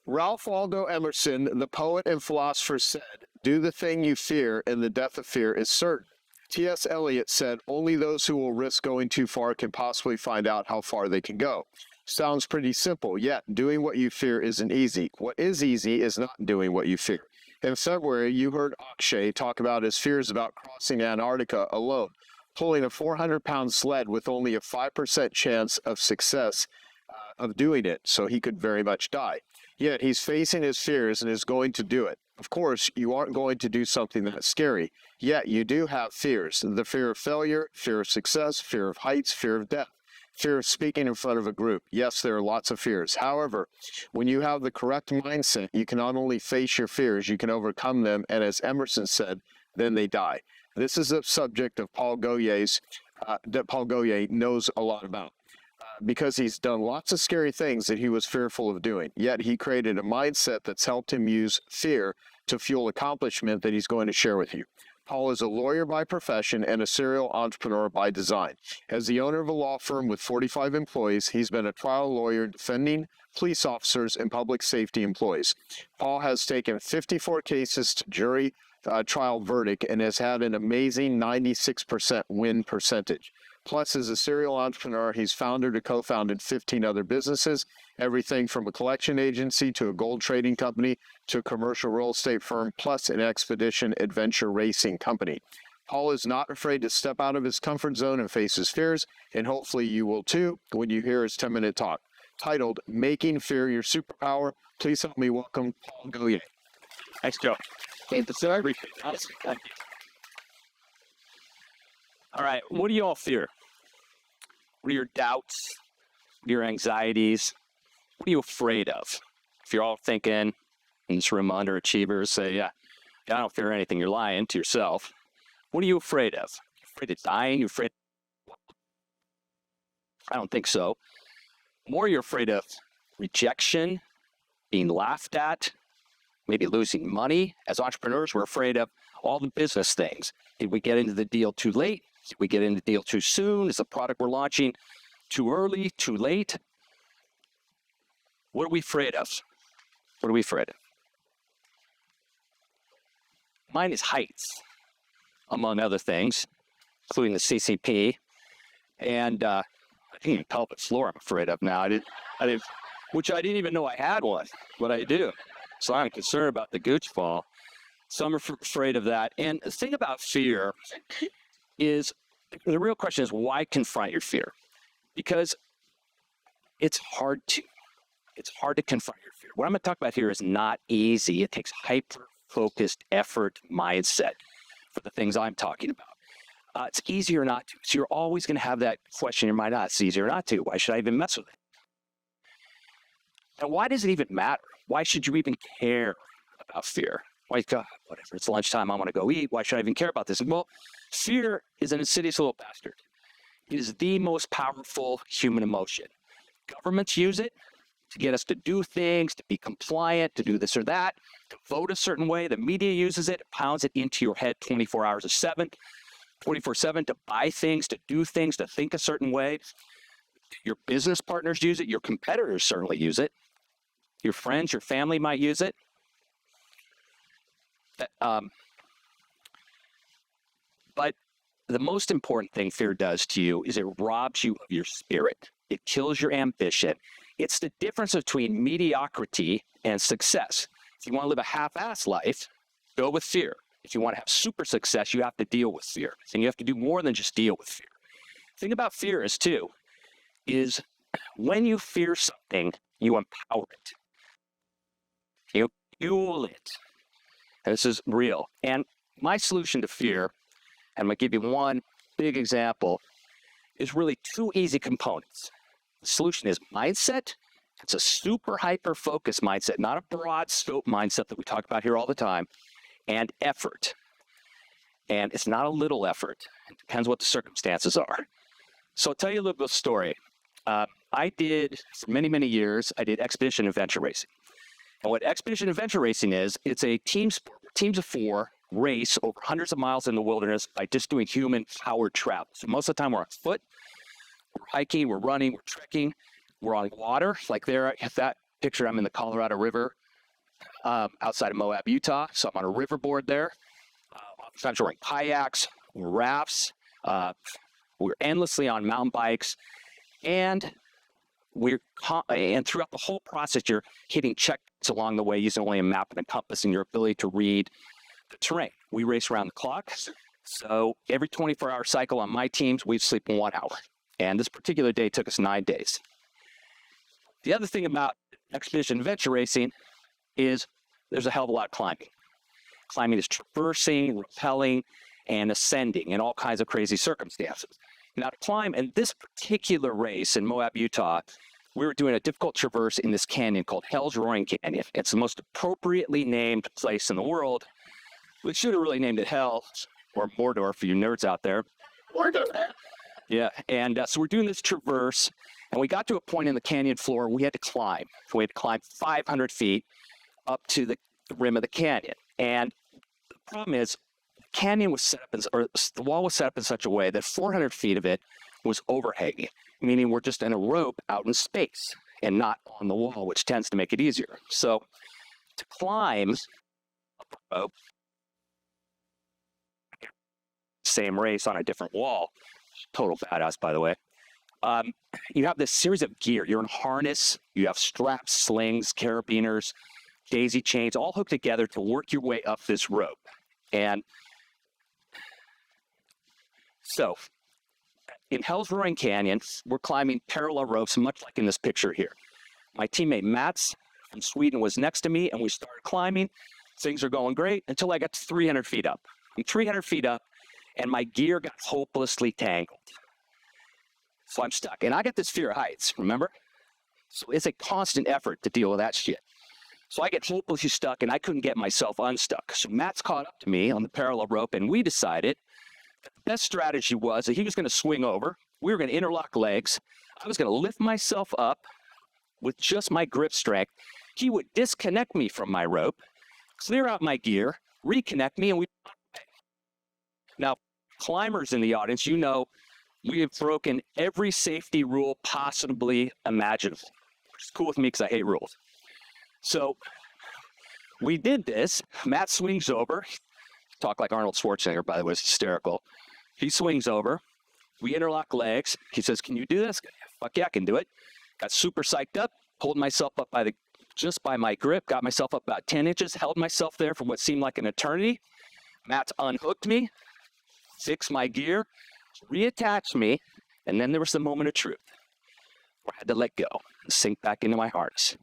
Ralph Waldo Emerson, the poet and philosopher, said, "Do the thing you fear, and the death of fear is certain." T.S. Eliot said, "Only those who will risk going too far can possibly find out how far they can go." Sounds pretty simple, yet doing what you fear isn't easy. What is easy is not doing what you fear. In February, you heard Akshay talk about his fears about crossing Antarctica alone, pulling a 400-pound sled with only a 5% chance of success of doing it, so he could very much die. Yet he's facing his fears and is going to do it. Of course, you aren't going to do something that's scary, yet you do have fears. The fear of failure, fear of success, fear of heights, fear of death, fear of speaking in front of a group. Yes, there are lots of fears. However, when you have the correct mindset, you can not only face your fears, you can overcome them, and as Emerson said, then they die. This is a subject of Paul Goyette's that Paul Goyette knows a lot about. Because he's done lots of scary things that he was fearful of doing. Yet he created a mindset that's helped him use fear to fuel accomplishment that he's going to share with you. Paul is a lawyer by profession and a serial entrepreneur by design. As the owner of a law firm with 45 employees, he's been a trial lawyer defending police officers and public safety employees. Paul has taken 54 cases to jury trial verdict and has had an amazing 96% win percentage. Plus, as a serial entrepreneur, he's founded or co-founded 15 other businesses, everything from a collection agency to a gold trading company to a commercial real estate firm, plus an expedition adventure racing company. Paul is not afraid to step out of his comfort zone and face his fears, and hopefully you will too when you hear his 10-minute talk, titled Making Fear Your Superpower. Please help me welcome Paul Goyette. Thanks, Joe. Thank you. All right, what do you all fear? What are your doubts? What are your anxieties? What are you afraid of? If you're all thinking in this room, underachievers, say, yeah, I don't fear anything. You're lying to yourself. What are you afraid of? You're afraid of dying? You're afraid? I don't think so. More, you're afraid of rejection, being laughed at, maybe losing money. As entrepreneurs, we're afraid of all the business things. Did we get into the deal too late? Did we get into the deal too soon? Is the product we're launching too early, too late? What are we afraid of? What are we afraid of? Mine is heights, among other things, including the CCP. And I think even pelvic floor I'm afraid of now. I didn't, which I didn't even know I had one, but I do. So I'm concerned about the gooch fall. So I'm afraid of that. And the thing about fear is, the real question is, why confront your fear? Because it's hard to. It's hard to confront your fear. What I'm going to talk about here is not easy. It takes hyper-focused effort, mindset for the things I'm talking about. It's easier not to. So you're always going to have that question in your mind, it's easier not to. Why should I even mess with it? And why does it even matter? Why should you even care about fear? Why, God, whatever, it's lunchtime, I want to go eat. Why should I even care about this? Well, fear is an insidious little bastard. It is the most powerful human emotion. Governments use it to get us to do things, to be compliant, to do this or that, to vote a certain way. The media uses it, pounds it into your head 24 hours a 7, 24/7, to buy things, to do things, to think a certain way. Your business partners use it. Your competitors certainly use it. Your friends, your family might use it. But the most important thing fear does to you is it robs you of your spirit. It kills your ambition. It's the difference between mediocrity and success. If you want to live a half-assed life, go with fear. If you want to have super success, you have to deal with fear. And you have to do more than just deal with fear. The thing about fear is when you fear something, you empower it. You fuel it. And this is real. And my solution to fear, and I'm going to give you one big example, is really two easy components. The solution is mindset. It's a super hyper-focused mindset, not a broad scope mindset that we talk about here all the time, and effort. And it's not a little effort. It depends what the circumstances are. So I'll tell you a little bit of a story. I did, for many, many years, I did expedition adventure racing. And what expedition adventure racing is, it's a team sport, teams of 4 race over hundreds of miles in the wilderness by just doing human-powered travel. So most of the time we're on foot, we're hiking, we're running, we're trekking, we're on water, like there at that Picture I'm in the Colorado River outside of Moab, Utah. So I'm on a riverboard there. Oftentimes we're wearing kayaks, rafts. We're endlessly on mountain bikes. And and throughout the whole process, you're hitting checkpoints along the way using only a map and a compass and your ability to read the terrain. We race around the clock. So every 24-hour cycle on my teams, we sleep in 1 hour. And this particular day took us 9 days. The other thing about expedition adventure racing is there's a hell of a lot of climbing. Climbing is traversing, rappelling, and ascending in all kinds of crazy circumstances. Now to climb in this particular race in Moab, Utah, we were doing a difficult traverse in this canyon called Hell's Roaring Canyon. It's the most appropriately named place in the world. We should have really named it Hell, or Mordor for you nerds out there. Mordor. Yeah, and so we're doing this traverse, and we got to a point in the canyon floor we had to climb. So we had to climb 500 feet up to the rim of the canyon. And the problem is, the canyon was set up, or the wall was set up in such a way that 400 feet of it was overhanging, meaning we're just in a rope out in space and not on the wall, which tends to make it easier. So to climb up a rope, same race on a different wall, total badass, by the way. You have this series of gear. You're in harness, you have straps, slings, carabiners, daisy chains, all hooked together to work your way up this rope. And so in Hell's Roaring Canyon, we're climbing parallel ropes, much like in this picture here. My teammate Mats from Sweden was next to me, and we started climbing. Things are going great until I got to 300 feet up. I'm 300 feet up, and my gear got hopelessly tangled. So I'm stuck, and I got this fear of heights, remember? So it's a constant effort to deal with that shit. So I get hopelessly stuck, and I couldn't get myself unstuck. So Matt's caught up to me on the parallel rope, and we decided that the best strategy was that he was going to swing over. We were going to interlock legs. I was going to lift myself up with just my grip strength. He would disconnect me from my rope, clear out my gear, reconnect me, and we... Now, climbers in the audience, you know we have broken every safety rule possibly imaginable, which is cool with me because I hate rules. So we did this. Matt swings over. Talk like Arnold Schwarzenegger, by the way, it's hysterical. He swings over. We interlock legs. He says, "Can you do this?" Fuck yeah, I can do it. Got super psyched up, pulled myself up just by my grip, got myself up about 10 inches, held myself there for what seemed like an eternity. Matt's unhooked me, fixed my gear, reattached me, and then there was the moment of truth where I had to let go and sink back into my harness.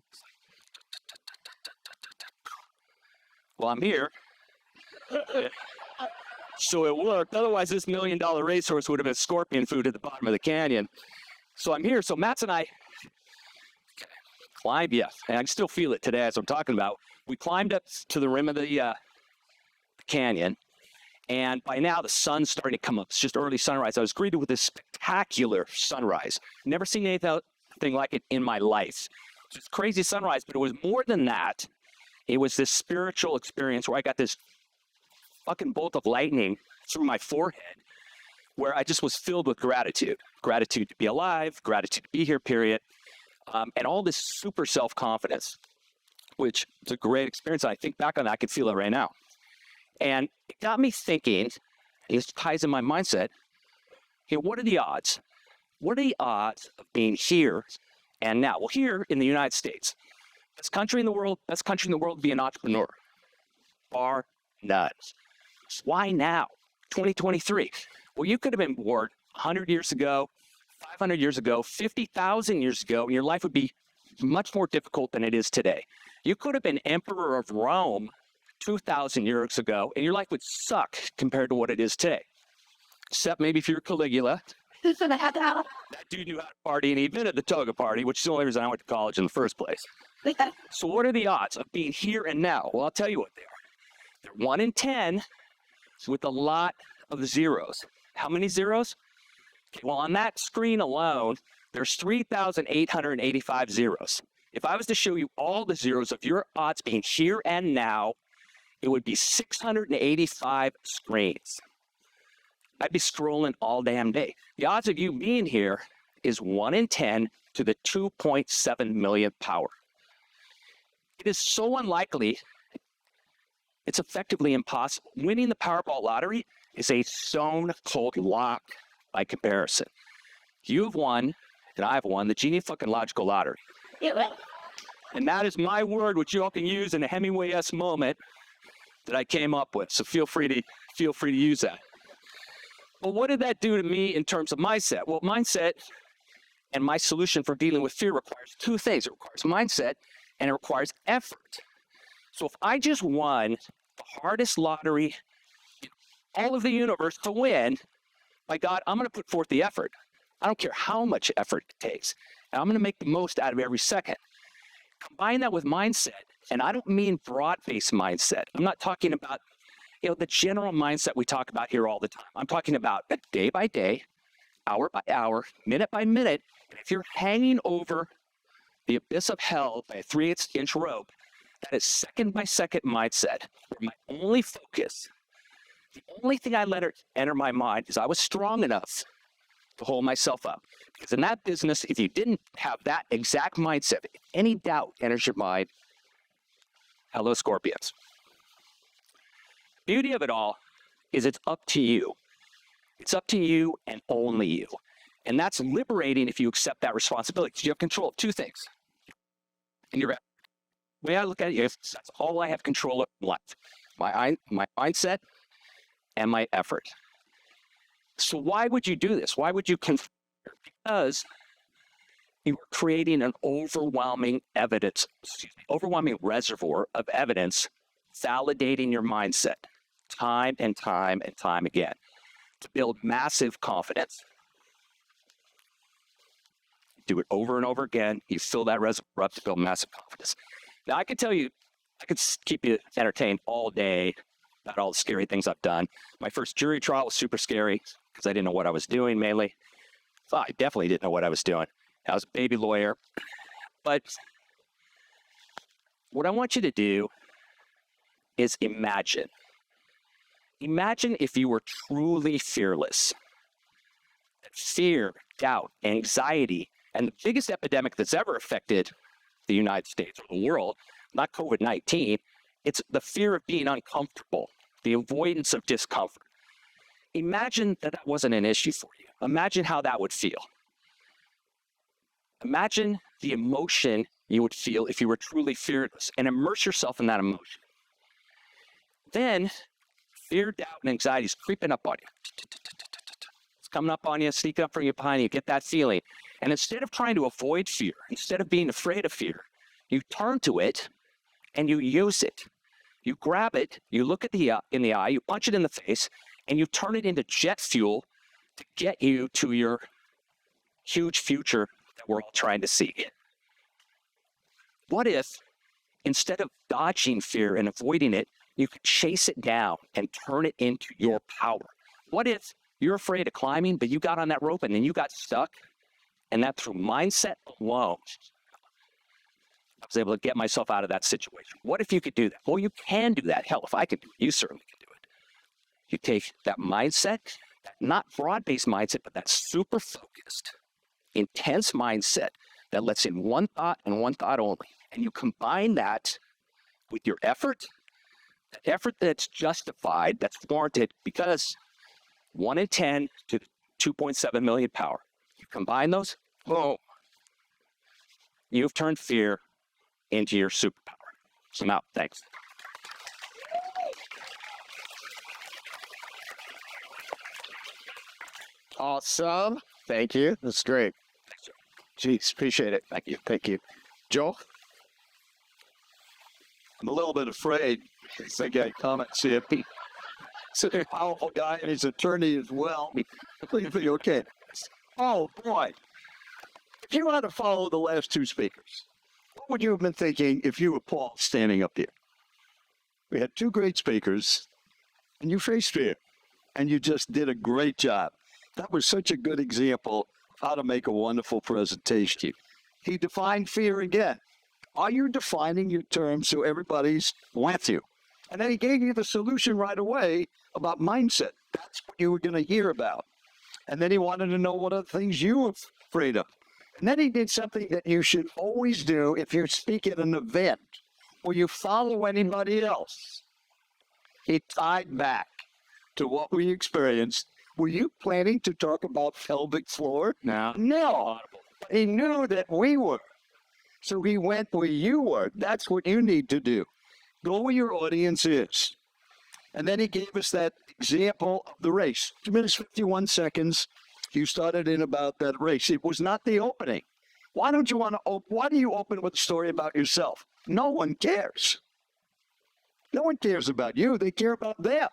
Well, I'm here. So it worked. Otherwise, this $1 million racehorse would have been scorpion food at the bottom of the canyon. So I'm here. So Matt's and I climbed, and I can still feel it today as I'm talking about. We climbed up to the rim of the canyon, and by now the sun's starting to come up. It's just early sunrise. I was greeted with this spectacular sunrise. Never seen anything like it in my life. It was crazy sunrise, but it was more than that. It was this spiritual experience where I got this fucking bolt of lightning through my forehead, where I just was filled with gratitude. Gratitude to be alive, gratitude to be here, period. And all this super self-confidence, which is a great experience. I think back on that, I can feel it right now. And it got me thinking, it ties in my mindset, what are the odds? What are the odds of being here and now? Well, here in the United States, best country in the world to be an entrepreneur. Bar none. Why now? 2023. Well, you could have been born 100 years ago, 500 years ago, 50,000 years ago, and your life would be much more difficult than it is today. You could have been emperor of Rome 2,000 years ago, and your life would suck compared to what it is today. Except maybe if you're Caligula. That dude knew how to party, and he invented the toga party, which is the only reason I went to college in the first place. So what are the odds of being here and now? Well, I'll tell you what they are. They're 1 in 10 with a lot of zeros. How many zeros? Okay, well, on that screen alone, there's 3,885 zeros. If I was to show you all the zeros of your odds being here and now, it would be 685 screens. I'd be scrolling all damn day. The odds of you being here is 1 in 10 to the 2.7 millionth power. It is so unlikely, it's effectively impossible. Winning the Powerball lottery is a stone cold lock by comparison. You've won, and I've won the genie fucking logical lottery. And that is my word, which you all can use in a Hemingway-esque moment that I came up with. So feel free to use that. Well, what did that do to me in terms of mindset? Well, mindset and my solution for dealing with fear requires two things. It requires mindset and it requires effort. So if I just won the hardest lottery in all of the universe to win, by God, I'm going to put forth the effort. I don't care how much effort it takes. And I'm going to make the most out of every second. Combine that with mindset, and I don't mean broad-based mindset. I'm not talking about, the general mindset we talk about here all the time. I'm talking about day by day, hour by hour, minute by minute. And if you're hanging over the abyss of hell by a 3/8-inch rope, that is second by second mindset, where my only focus, the only thing I let it enter my mind is I was strong enough to hold myself up. Because in that business, if you didn't have that exact mindset, if any doubt enters your mind, hello, Scorpions. Beauty of it all is it's up to you. It's up to you and only you. And that's liberating if you accept that responsibility, because you have control of two things. And the way I look at it is that's all I have control of in life. My mindset and my effort. So why would you do this? Why would you confront? Because you are creating an overwhelming reservoir of evidence validating your mindset time and time and time again to build massive confidence. Do it over and over again. You fill that reservoir up to build massive confidence. Now, I could tell you, I could keep you entertained all day about all the scary things I've done. My first jury trial was super scary because I didn't know what I was doing mainly. Well, I definitely didn't know what I was doing. I was a baby lawyer. But what I want you to do is imagine. Imagine if you were truly fearless. Fear, doubt, anxiety, and the biggest epidemic that's ever affected the United States or the world, not COVID-19, it's the fear of being uncomfortable, the avoidance of discomfort. Imagine that wasn't an issue for you. Imagine how that would feel. Imagine the emotion you would feel if you were truly fearless, and immerse yourself in that emotion. Then, fear, doubt, and anxiety is creeping up on you. It's coming up on you, sneaking up from you behind you, get that feeling. And instead of trying to avoid fear, instead of being afraid of fear, you turn to it and you use it. You grab it, you look at in the eye, you punch it in the face, and you turn it into jet fuel to get you to your huge future that we're all trying to see. What if, instead of dodging fear and avoiding it, you could chase it down and turn it into your power? What if you're afraid of climbing, but you got on that rope and then you got stuck, and that through mindset alone, I was able to get myself out of that situation? What if you could do that? Well, you can do that. Hell, if I could do it, you certainly can do it. You take that mindset, that not broad-based mindset, but that super focused, intense mindset that lets in one thought and one thought only. And you combine that with your effort, that effort that's justified, that's warranted, because 1 in 10 to 2.7 million power. You combine those, boom. You've turned fear into your superpower. So now, thanks. Awesome. Thank you. That's great. Thanks, Joe. Jeez, appreciate it. Thank you. Thank you. Joel? I'm a little bit afraid. I think I comments here. He's a powerful guy, and he's an attorney as well. Please be okay. Oh, boy. If you had to follow the last two speakers, what would you have been thinking if you were Paul standing up here? We had two great speakers, and you faced fear, and you just did a great job. That was such a good example of how to make a wonderful presentation. He defined fear again. Are you defining your terms so everybody's with you? And then he gave you the solution right away about mindset. That's what you were going to hear about. And then he wanted to know what other things you were afraid of. And then he did something that you should always do if you speak at an event Will you follow anybody else? He tied back to what we experienced. Were you planning to talk about pelvic floor? No. No. He knew that we were. So he went where you were. That's what you need to do. Go where your audience is. And then he gave us that example of the race. 2 minutes, 51 seconds. You started in about that race. It was not the opening. Why do you open with a story about yourself? No one cares. No one cares about you. They care about them.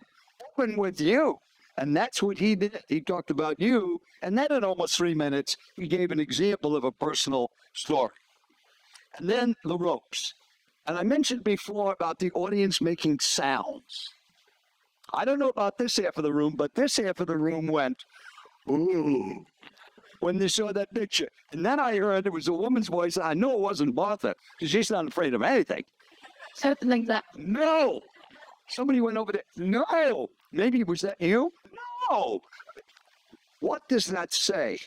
Open with you. And that's what he did. He talked about you. And then in almost 3 minutes, he gave an example of a personal story. And then the ropes. And I mentioned before about the audience making sounds. I don't know about this half of the room, but this half of the room went, ooh, when they saw that picture. And then I heard it was a woman's voice. I know it wasn't Martha, because she's not afraid of anything. Something like that. No. Somebody went over there. No. Maybe was that you? No. What does that say?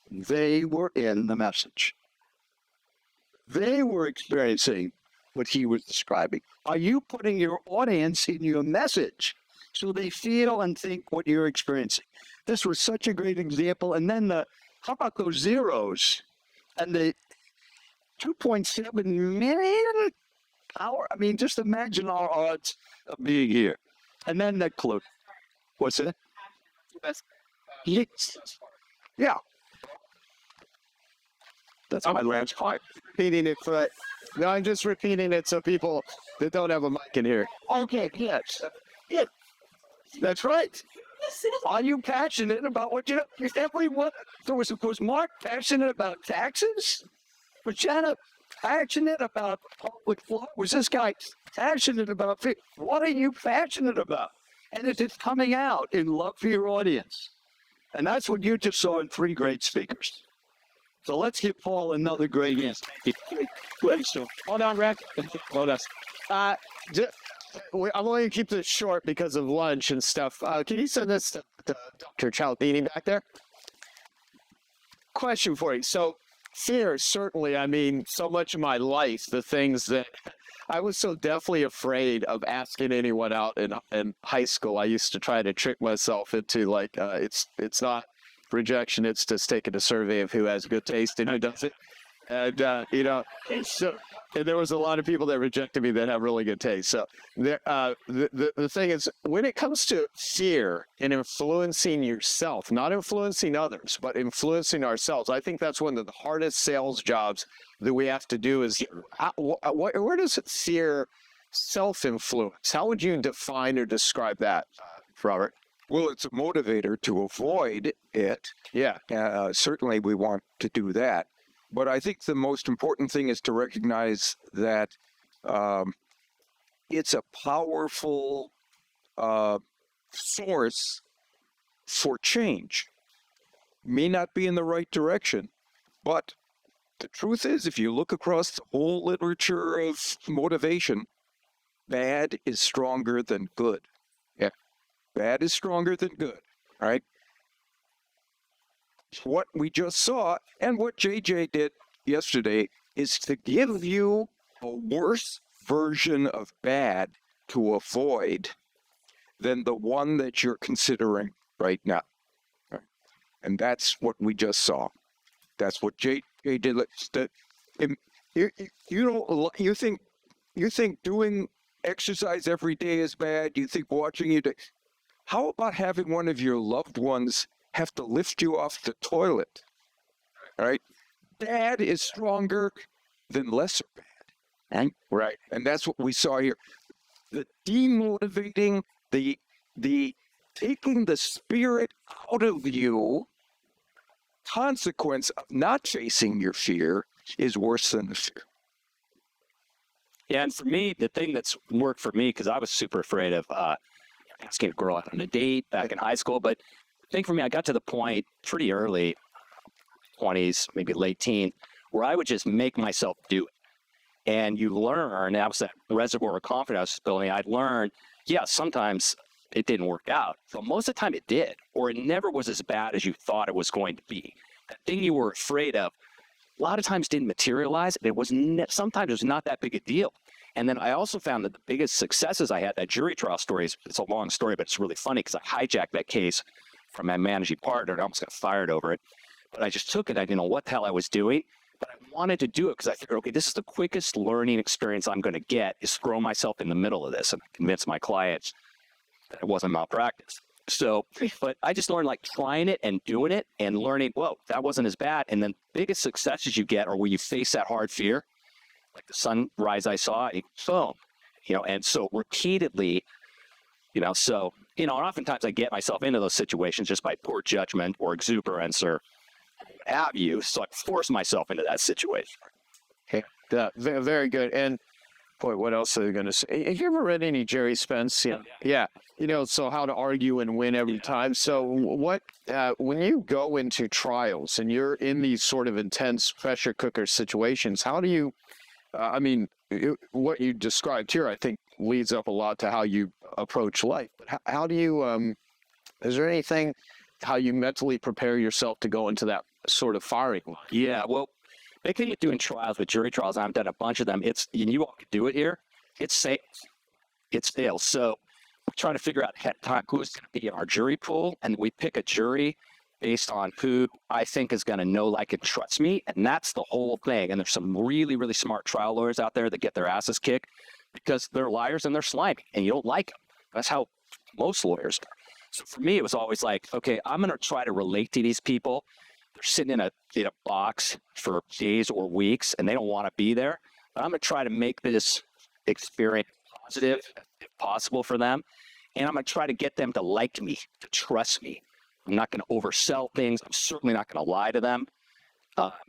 They were in the message. They were experiencing what he was describing. Are you putting your audience in your message so they feel and think what you're experiencing? This was such a great example. And then how about those zeros and the 2.7 million power? I mean, just imagine our odds of being here. And then that clue. What's it? Yes. Yeah. That's my last part. Repeating it, but no, I'm just repeating it so people that don't have a mic can hear. Okay, yes. Yeah. That's right. Are you passionate about what you know? Everyone, was Mark passionate about taxes? Was Jenna passionate about public law? Was this guy passionate about what are you passionate about? And it is coming out in love for your audience. And that's what you just saw in 3 great speakers. So let's give Paul another great answer. Hold on, Rick. Hold us. I'm going to keep this short because of lunch and stuff. Can you send this to Dr. Cialdini back there? Question for you. So fear, certainly, I mean, so much of my life, the things that I was so definitely afraid of asking anyone out in high school. I used to try to trick myself into like, it's not rejection, it's just taking a survey of who has good taste and who doesn't. And, and there was a lot of people that rejected me that have really good taste. So the thing is, when it comes to fear and influencing yourself, not influencing others, but influencing ourselves, I think that's one of the hardest sales jobs that we have to do is, where does fear self-influence? How would you define or describe that, Robert? Well, it's a motivator to avoid it. Yeah. Certainly we want to do that. But I think the most important thing is to recognize that it's a powerful source for change. May not be in the right direction, but the truth is, if you look across the whole literature of motivation, bad is stronger than good. Yeah. Bad is stronger than good, right? What we just saw and what JJ did yesterday is to give you a worse version of bad to avoid than the one that you're considering right now. Right? And that's what we just saw. That's what JJ did. You think doing exercise every day is bad. You think watching it. How about having one of your loved ones have to lift you off the toilet? Right? Bad is stronger than lesser bad. Right. And that's what we saw here. The demotivating, the taking the spirit out of you consequence of not facing your fear is worse than the fear. Yeah, and for me, the thing that's worked for me, because I was super afraid of asking a girl out on a date back in high school, but I think for me, I got to the point pretty early, 20s, maybe late teen, where I would just make myself do it. And you learn, that was that reservoir of confidence I was building, I'd learned, yeah, sometimes it didn't work out, but most of the time it did, or it never was as bad as you thought it was going to be. That thing you were afraid of, a lot of times didn't materialize. It was sometimes it was not that big a deal. And then I also found that the biggest successes I had, that jury trial story, it's a long story, but it's really funny because I hijacked that case from my managing partner and I almost got fired over it. But I just took it. I didn't know what the hell I was doing, but I wanted to do it because I figured, okay, this is the quickest learning experience I'm going to get, is throw myself in the middle of this and convince my clients that it wasn't malpractice. So, but I just learned like trying it and doing it and learning, whoa, that wasn't as bad. And then biggest successes you get are where you face that hard fear, like the sunrise I saw, boom, and so repeatedly, so, and oftentimes I get myself into those situations just by poor judgment or exuberance or what have you. So I force myself into that situation. Okay. Yeah, very good. And boy, what else are you going to say? Have you ever read any Jerry Spence? Yeah. So how to argue and win every time. So what, when you go into trials and you're in these sort of intense pressure cooker situations, how do you, what you described here, I think leads up a lot to how you approach life. But how do you, is there anything, how you mentally prepare yourself to go into that sort of firing line? Yeah, well, big thing with doing trials, with jury trials, I've done a bunch of them. And you all could do it here. It's sales. It's sales. So we're trying to figure out ahead of time who's going to be in our jury pool, and we pick a jury based on who I think is going to know, like, and trust me. And that's the whole thing. And there's some really, really smart trial lawyers out there that get their asses kicked because they're liars and they're slimy, and you don't like them. That's how most lawyers are. So for me, it was always like, okay, I'm going to try to relate to these people. They're sitting in a box for days or weeks, and they don't want to be there. But I'm going to try to make this experience positive, if possible, for them. And I'm going to try to get them to like me, to trust me. I'm not going to oversell things. I'm certainly not going to lie to them.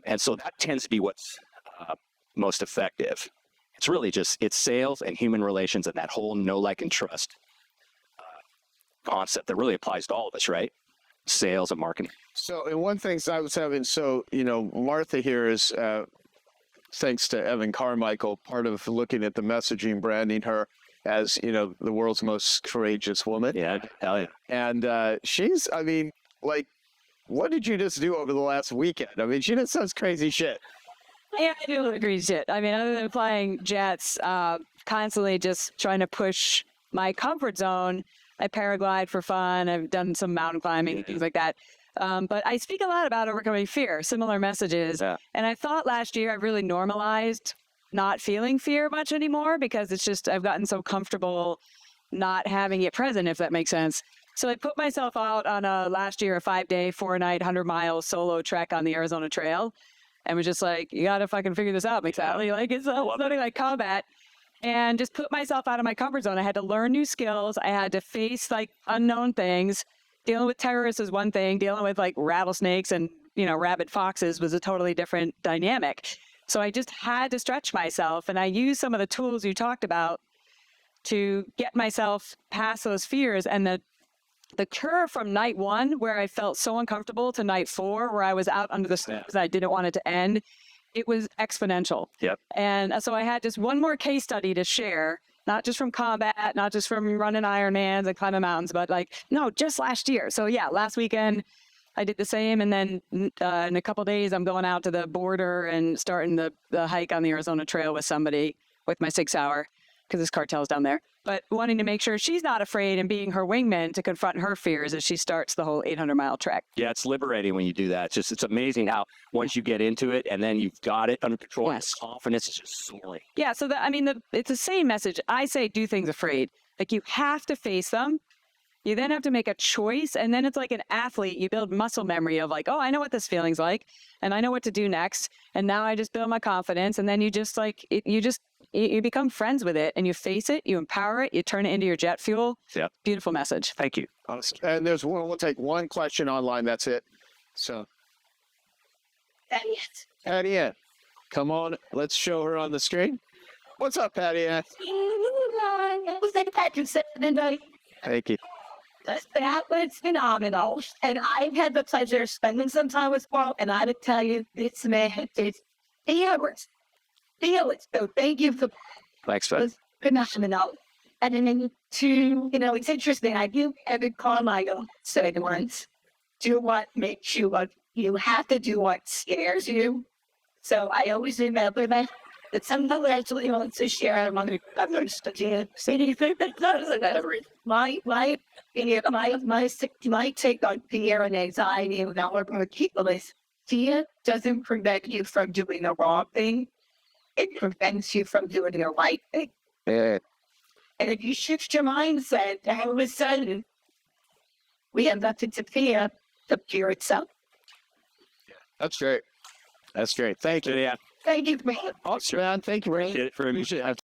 And so that tends to be what's most effective. It's really it's sales and human relations and that whole know, like, and trust concept that really applies to all of us, right? Sales and marketing. So, and one thing I was having, Martha here is, thanks to Evan Carmichael, part of looking at the messaging, branding her as, the world's most courageous woman. Yeah, hell yeah. And she's, what did you just do over the last weekend? She did such crazy shit. Yeah, I do crazy shit. Other than flying jets, constantly just trying to push my comfort zone. I paraglide for fun. I've done some mountain climbing, things like that. But I speak a lot about overcoming fear, similar messages. Yeah. And I thought last year I really normalized not feeling fear much anymore because it's just I've gotten so comfortable not having it present, if that makes sense. So I put myself out on last year a 5-day, 4-night, 100-mile solo trek on the Arizona Trail. And was just like, you got to fucking figure this out, McSally. Like, it's something like combat. And just put myself out of my comfort zone. I had to learn new skills. I had to face unknown things. Dealing with terrorists is one thing. Dealing with rattlesnakes and, rabid foxes was a totally different dynamic. So I just had to stretch myself. And I used some of the tools you talked about to get myself past those fears. And the curve from night 1, where I felt so uncomfortable, to night 4, where I was out under the stairs and I didn't want it to end, it was exponential. Yep. And so I had just one more case study to share, not just from combat, not just from running Ironmans and climbing mountains, but just last year. So yeah, last weekend I did the same. And then in a couple of days, I'm going out to the border and starting the hike on the Arizona Trail with somebody with my 6-hour, because this cartel's down there. But wanting to make sure she's not afraid and being her wingman to confront her fears as she starts the whole 800-mile trek. Yeah, it's liberating when you do that. It's amazing how once you get into it and then you've got it under control, yes. Confidence is just soaring. Yeah, so it's the same message. I say do things afraid. You have to face them. You then have to make a choice. And then it's like an athlete. You build muscle memory of I know what this feeling's like. And I know what to do next. And now I just build my confidence. And then you just you become friends with it and you face it, you empower it, you turn it into your jet fuel. Yeah. Beautiful message. Thank you. And we'll take one question online. That's it. So. Patty Ann. Come on. Let's show her on the screen. What's up, Patty Ann? Thank you. That was phenomenal. And I've had the pleasure of spending some time with Paul, and I would tell you, this man is fearless. So thank you for Thanks, bud. phenomenal. And then it's interesting. I do Evan Carmichael say once, do what makes you what you have to do what scares you. So I always remember that. that sometimes I actually want to share among others. So do you think that doesn't ever my take on fear and anxiety and all of our people is fear doesn't prevent you from doing the wrong thing. It prevents you from doing the right thing. Yeah. And if you shift your mindset, all of a sudden, we have nothing to fear, the fear itself. That's great. That's great. Thank you. Yeah. Thank you, man. Awesome, man. Thank you, Ray. Appreciate it very much. Appreciate it.